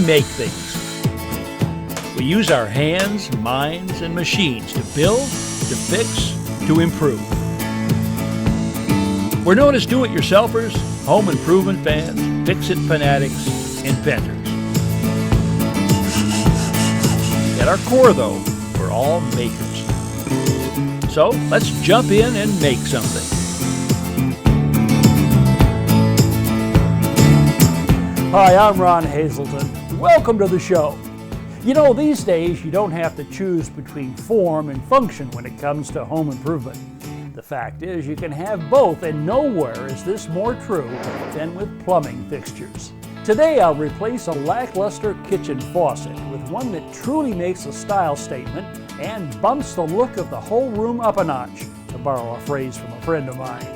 make things. We use our hands, minds, and machines to build, to fix, to improve. We're known as do-it-yourselfers, home improvement fans, fix-it fanatics, inventors. At our core, though, we're all makers. So let's jump in and make something. Hi, I'm Ron Hazelton. Welcome to the show. You know, these days you don't have to choose between form and function when it comes to home improvement. The fact is you can have both, and nowhere is this more true than with plumbing fixtures. Today I'll replace a lackluster kitchen faucet with one that truly makes a style statement and bumps the look of the whole room up a notch, to borrow a phrase from a friend of mine.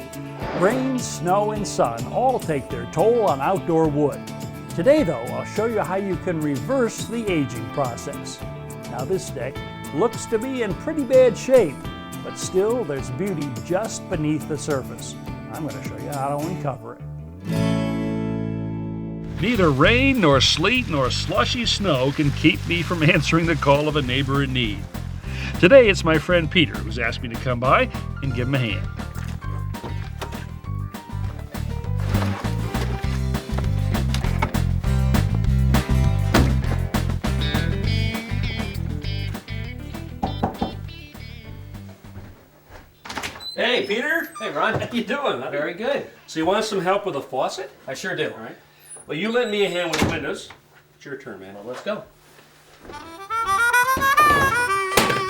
Rain, snow, and sun all take their toll on outdoor wood. Today, though, I'll show you how you can reverse the aging process. Now, this deck looks to be in pretty bad shape, but still there's beauty just beneath the surface. I'm going to show you how to uncover it. Neither rain, nor sleet, nor slushy snow can keep me from answering the call of a neighbor in need. Today, it's my friend Peter who's asked me to come by and give him a hand. Hey, Peter. Hey, Ron. How you doing? Very good. So you want some help with a faucet? I sure do. All right. Well, you lend me a hand with the windows. It's your turn, man. Well, let's go.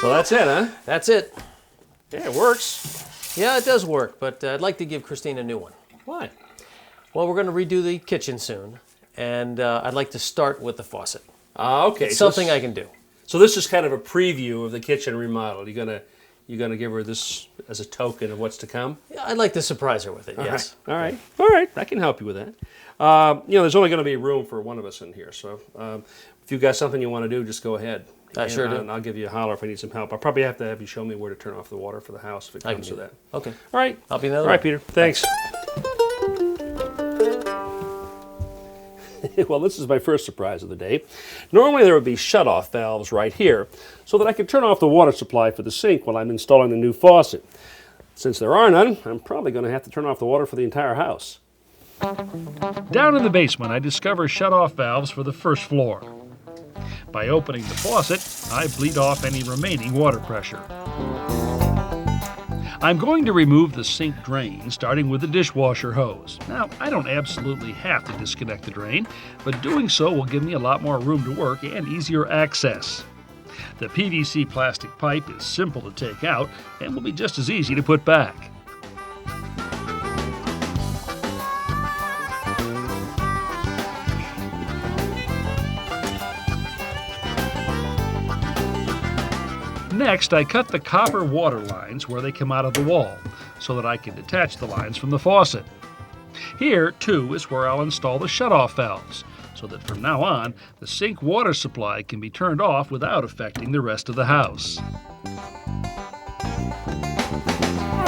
So that's it, huh? That's it. Yeah, it works. Yeah, it does work, but I'd like to give Christine a new one. Why? Well, we're going to redo the kitchen soon, and I'd like to start with the faucet. Okay. It's something I can do. So this is kind of a preview of the kitchen remodel. You're gonna give her this as a token of what's to come? Yeah, I'd like to surprise her with it, yes. All right. I can help you with that. There's only going to be room for one of us in here, so if you've got something you want to do, just go ahead. I sure do. And I'll give you a holler if I need some help. I'll probably have to have you show me where to turn off the water for the house if it comes to that. Okay. All right. I'll be in the All other right, room. Peter. Thanks. Well, this is my first surprise of the day. Normally there would be shut-off valves right here so that I could turn off the water supply for the sink while I'm installing the new faucet. Since there are none, I'm probably going to have to turn off the water for the entire house. Down in the basement, I discover shut-off valves for the first floor. By opening the faucet, I bleed off any remaining water pressure. I'm going to remove the sink drain, starting with the dishwasher hose. Now, I don't absolutely have to disconnect the drain, but doing so will give me a lot more room to work and easier access. The PVC plastic pipe is simple to take out and will be just as easy to put back. Next, I cut the copper water lines where they come out of the wall so that I can detach the lines from the faucet. Here, too, is where I'll install the shutoff valves so that from now on, the sink water supply can be turned off without affecting the rest of the house.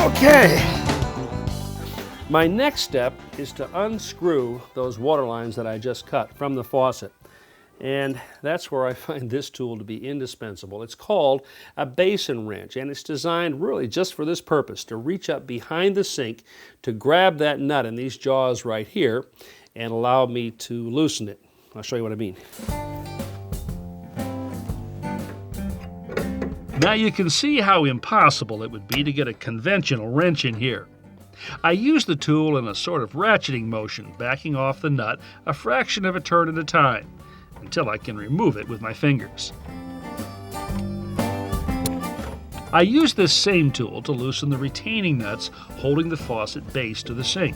Okay. My next step is to unscrew those water lines that I just cut from the faucet. And that's where I find this tool to be indispensable. It's called a basin wrench, and it's designed really just for this purpose, to reach up behind the sink to grab that nut in these jaws right here and allow me to loosen it. I'll show you what I mean. Now you can see how impossible it would be to get a conventional wrench in here. I use the tool in a sort of ratcheting motion, backing off the nut a fraction of a turn at a time, until I can remove it with my fingers. I use this same tool to loosen the retaining nuts holding the faucet base to the sink.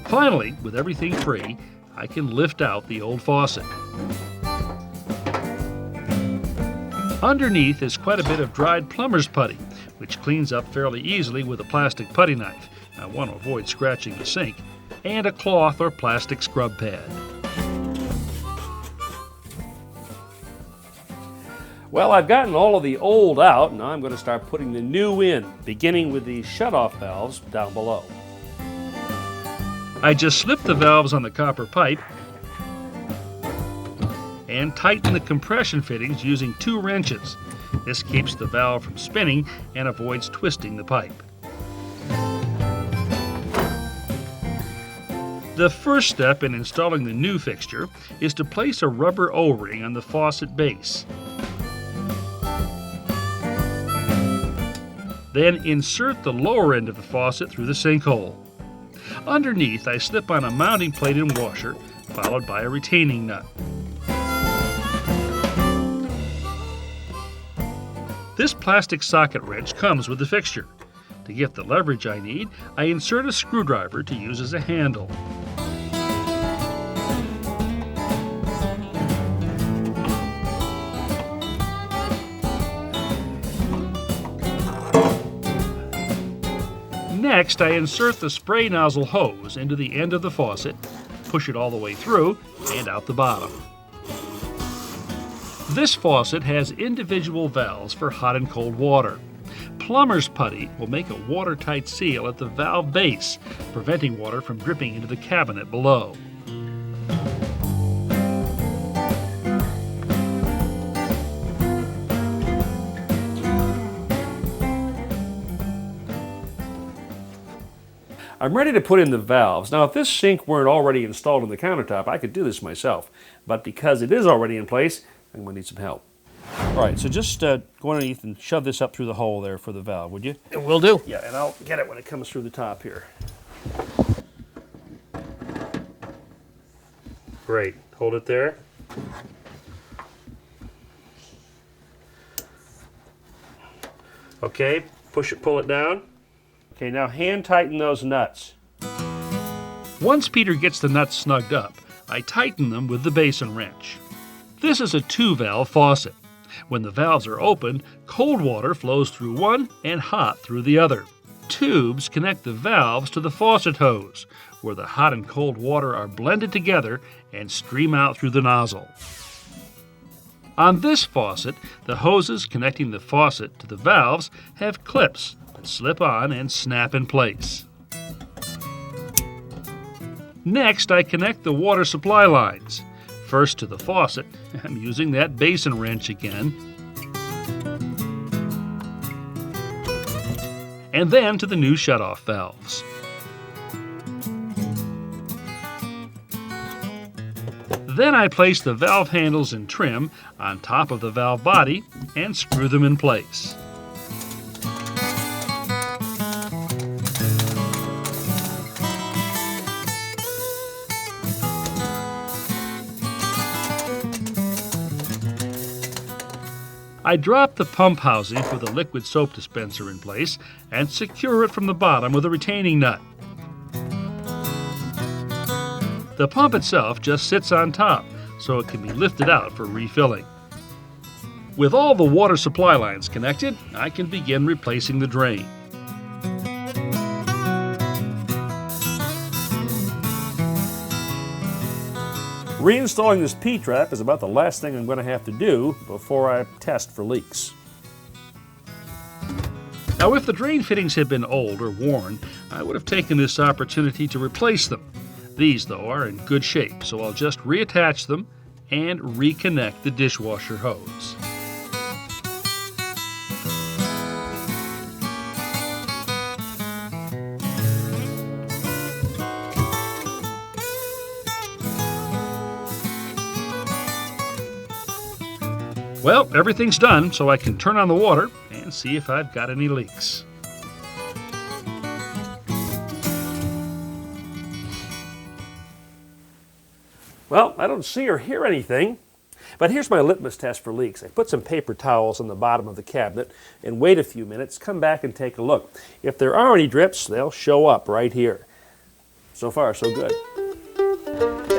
Finally, with everything free, I can lift out the old faucet. Underneath is quite a bit of dried plumber's putty, which cleans up fairly easily with a plastic putty knife. I want to avoid scratching the sink, and a cloth or plastic scrub pad. Well, I've gotten all of the old out, and now I'm going to start putting the new in, beginning with the shutoff valves down below. I just slip the valves on the copper pipe and tighten the compression fittings using 2 wrenches. This keeps the valve from spinning and avoids twisting the pipe. The first step in installing the new fixture is to place a rubber O-ring on the faucet base. Then insert the lower end of the faucet through the sinkhole. Underneath, I slip on a mounting plate and washer, followed by a retaining nut. This plastic socket wrench comes with the fixture. To get the leverage I need, I insert a screwdriver to use as a handle. Next, I insert the spray nozzle hose into the end of the faucet, push it all the way through and out the bottom. This faucet has individual valves for hot and cold water. Plumber's putty will make a watertight seal at the valve base, preventing water from dripping into the cabinet below. I'm ready to put in the valves. Now, if this sink weren't already installed in the countertop, I could do this myself. But because it is already in place, I'm going to need some help. All right, so just go underneath and shove this up through the hole there for the valve, would you? It will do. Yeah, and I'll get it when it comes through the top here. Great. Hold it there. Okay, push it, pull it down. Okay, now hand tighten those nuts. Once Peter gets the nuts snugged up, I tighten them with the basin wrench. This is a 2-valve faucet. When the valves are open, cold water flows through one and hot through the other. Tubes connect the valves to the faucet hose, where the hot and cold water are blended together and stream out through the nozzle. On this faucet, the hoses connecting the faucet to the valves have clips that slip on and snap in place. Next, I connect the water supply lines. First to the faucet, I'm using that basin wrench again, and then to the new shutoff valves. Then I place the valve handles and trim on top of the valve body and screw them in place. I drop the pump housing with a liquid soap dispenser in place and secure it from the bottom with a retaining nut. The pump itself just sits on top, so it can be lifted out for refilling. With all the water supply lines connected, I can begin replacing the drain. Reinstalling this P-trap is about the last thing I'm going to have to do before I test for leaks. Now, if the drain fittings had been old or worn, I would have taken this opportunity to replace them. These, though, are in good shape, so I'll just reattach them and reconnect the dishwasher hose. Well, everything's done, so I can turn on the water and see if I've got any leaks. Well, I don't see or hear anything, but here's my litmus test for leaks. I put some paper towels on the bottom of the cabinet and wait a few minutes, come back and take a look. If there are any drips, they'll show up right here. So far, so good.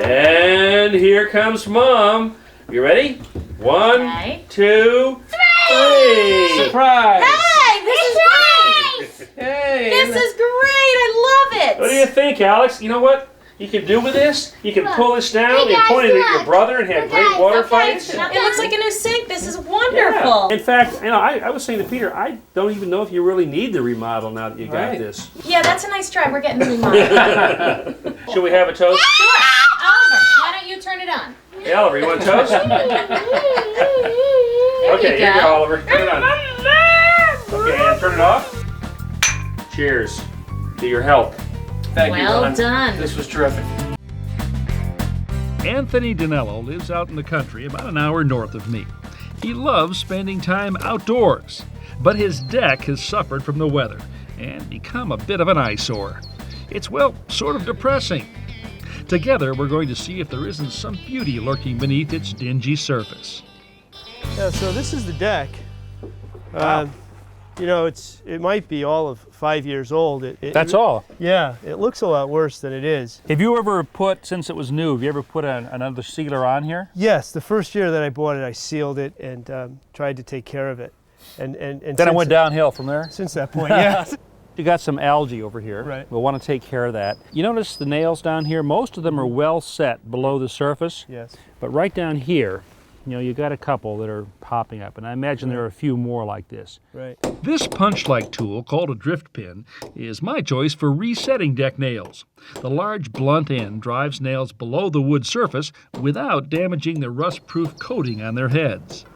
And here comes Mom. You ready? 1, Okay. 2, 3. Surprise! Hey, this is great! Hey! This is great! I love it! What do you think, Alex? You know what? you can do with this? You can pull this down, you point it at your brother and have great water fights. It looks like a new sink. This is wonderful. Yeah. In fact, you know, I was saying to Peter, I don't even know if you really need the remodel now that you got this. Yeah, that's a nice try. We're getting the remodel. Should we have a toast? Sure. Oliver, why don't you turn it on? Hey, Oliver, you want a toast? Okay, here you go, Oliver. Turn it on. Okay, and turn it off. Cheers to your health. Thank you, Well Ron. done. This was terrific. Anthony Dinello lives out in the country about an hour north of me. He loves spending time outdoors, but his deck has suffered from the weather and become a bit of an eyesore. It's, well, sort of depressing. Together, we're going to see if there isn't some beauty lurking beneath its dingy surface. Yeah, so this is the deck. Wow. You know, it might be all of 5 years old. That's all. Yeah, it looks a lot worse than it is. Have you ever put, since it was new, have you ever put another sealer on here? Yes, the first year that I bought it, I sealed it and tried to take care of it. And Then it went downhill from there? Since that point, yeah. You got some algae over here. Right. We'll want to take care of that. You notice the nails down here? Most of them are well set below the surface. Yes. But right down here, you know, you got a couple that are popping up, and I imagine there are a few more like this. Right. This punch-like tool, called a drift pin, is my choice for resetting deck nails. The large blunt end drives nails below the wood surface without damaging the rust-proof coating on their heads.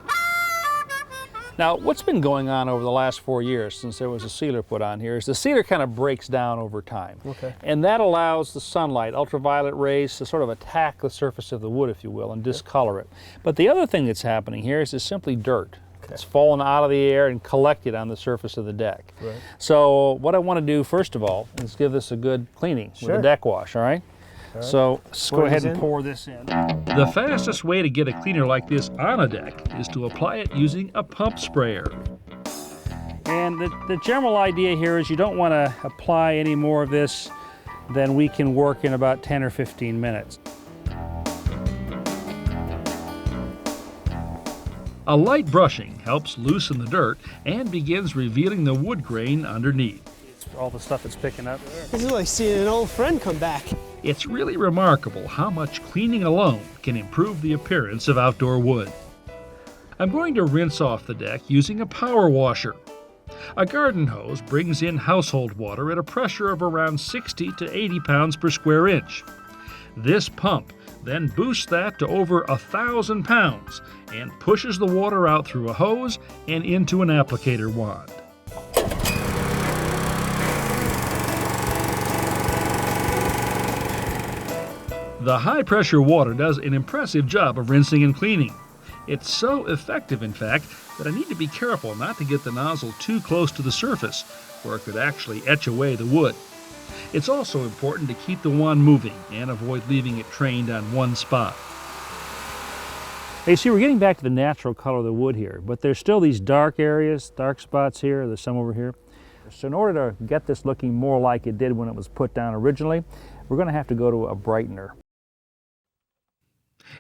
Now, what's been going on over the last 4 years since there was a sealer put on here is the sealer kind of breaks down over time. Okay. And that allows the sunlight, ultraviolet rays, to sort of attack the surface of the wood, if you will, and discolor it. But the other thing that's happening here is it's simply dirt. Okay. It's fallen out of the air and collected on the surface of the deck. Right. So what I want to do, first of all, is give this a good cleaning with a deck wash, all right? So let's go ahead and pour this in. The fastest way to get a cleaner like this on a deck is to apply it using a pump sprayer. And the general idea here is you don't want to apply any more of this than we can work in about 10 or 15 minutes. A light brushing helps loosen the dirt and begins revealing the wood grain underneath. All the stuff it's picking up. This is like seeing an old friend come back. It's really remarkable how much cleaning alone can improve the appearance of outdoor wood. I'm going to rinse off the deck using a power washer. A garden hose brings in household water at a pressure of around 60 to 80 pounds per square inch. This pump then boosts that to over 1,000 pounds and pushes the water out through a hose and into an applicator wand. The high-pressure water does an impressive job of rinsing and cleaning. It's so effective, in fact, that I need to be careful not to get the nozzle too close to the surface, where it could actually etch away the wood. It's also important to keep the wand moving and avoid leaving it trained on one spot. Hey, see, we're getting back to the natural color of the wood here, but there's still these dark areas, dark spots here. There's some over here. So in order to get this looking more like it did when it was put down originally, we're going to have to go to a brightener.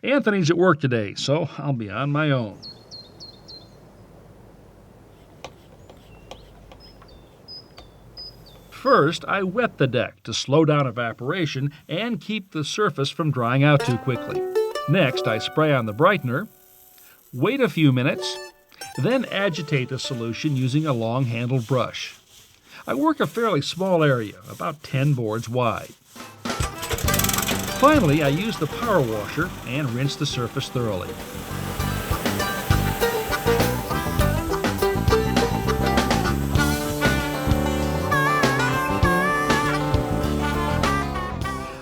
Anthony's at work today, so I'll be on my own. First, I wet the deck to slow down evaporation and keep the surface from drying out too quickly. Next, I spray on the brightener, wait a few minutes, then agitate the solution using a long-handled brush. I work a fairly small area, about 10 boards wide. Finally, I use the power washer and rinse the surface thoroughly.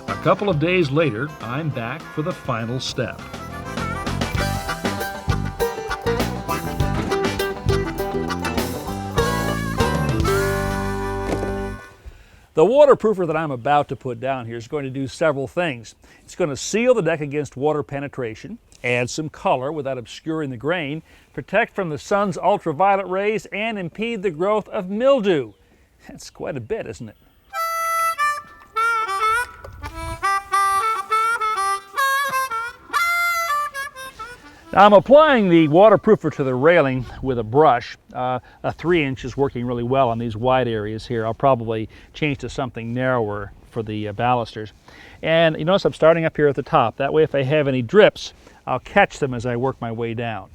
A couple of days later, I'm back for the final step. The waterproofer that I'm about to put down here is going to do several things. It's going to seal the deck against water penetration, add some color without obscuring the grain, protect from the sun's ultraviolet rays, and impede the growth of mildew. That's quite a bit, isn't it? Now I'm applying the waterproofer to the railing with a brush. A 3-inch is working really well on these wide areas here. I'll probably change to something narrower for the balusters. And you notice I'm starting up here at the top. That way if I have any drips, I'll catch them as I work my way down.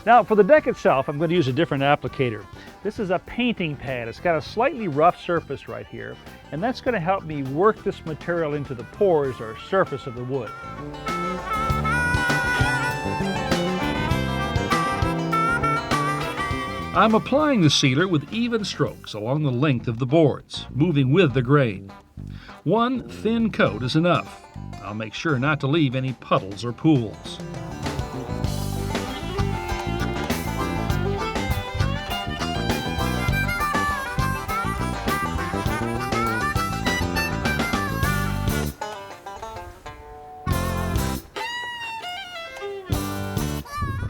Now for the deck itself, I'm going to use a different applicator. This is a painting pad. It's got a slightly rough surface right here, and that's going to help me work this material into the pores or surface of the wood. I'm applying the sealer with even strokes along the length of the boards, moving with the grain. One thin coat is enough. I'll make sure not to leave any puddles or pools.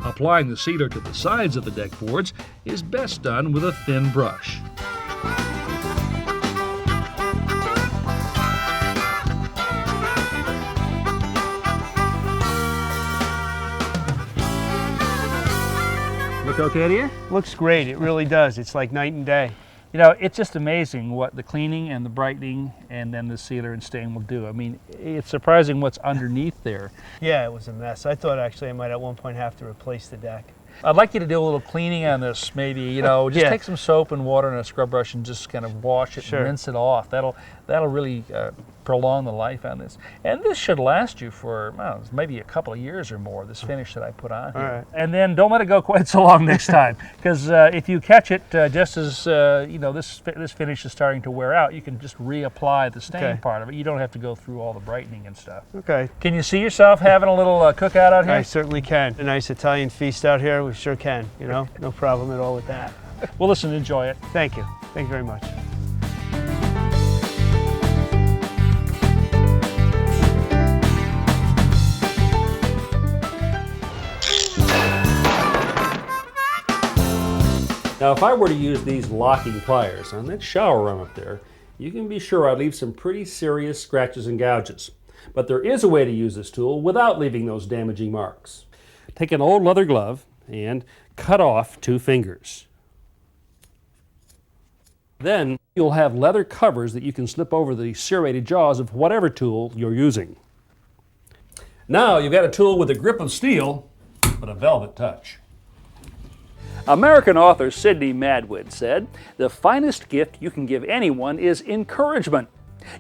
Applying the sealer to the sides of the deck boards is best done with a thin brush. Look okay to you? Looks great. It really does. It's like night and day. You know, it's just amazing what the cleaning and the brightening and then the sealer and stain will do. I mean, it's surprising what's underneath there. Yeah, it was a mess. I thought actually I might at one point have to replace the deck. I'd like you to do a little cleaning on this, maybe, you know, just Yeah. take some soap and water and a scrub brush and just kind of wash it Sure. and rinse it off. That'll really prolong the life on this. And this should last you for, well, maybe a couple of years or more, this finish that I put on here. All right. And then don't let it go quite so long next time, because if you catch it just as, you know, this finish is starting to wear out, you can just reapply the stain Okay. part of it. You don't have to go through all the brightening and stuff. Okay. Can you see yourself having a little cookout out here? I certainly can. A nice Italian feast out here, we sure can, you know? No problem at all with that. Well, listen, enjoy it. Thank you. Thank you very much. Now, if I were to use these locking pliers on that shower run up there, you can be sure I'd leave some pretty serious scratches and gouges. But there is a way to use this tool without leaving those damaging marks. Take an old leather glove and cut off 2 fingers. Then you'll have leather covers that you can slip over the serrated jaws of whatever tool you're using. Now you've got a tool with a grip of steel, but a velvet touch. American author Sidney Madwood said, "The finest gift you can give anyone is encouragement.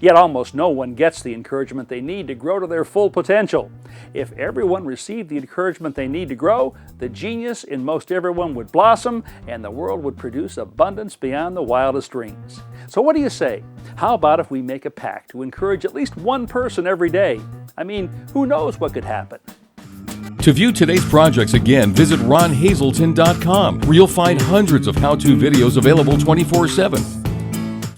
Yet almost no one gets the encouragement they need to grow to their full potential. If everyone received the encouragement they need to grow, the genius in most everyone would blossom and the world would produce abundance beyond the wildest dreams." So what do you say? How about if we make a pact to encourage at least one person every day? I mean, who knows what could happen? To view today's projects again, visit ronhazelton.com, where you'll find hundreds of how-to videos available 24/7.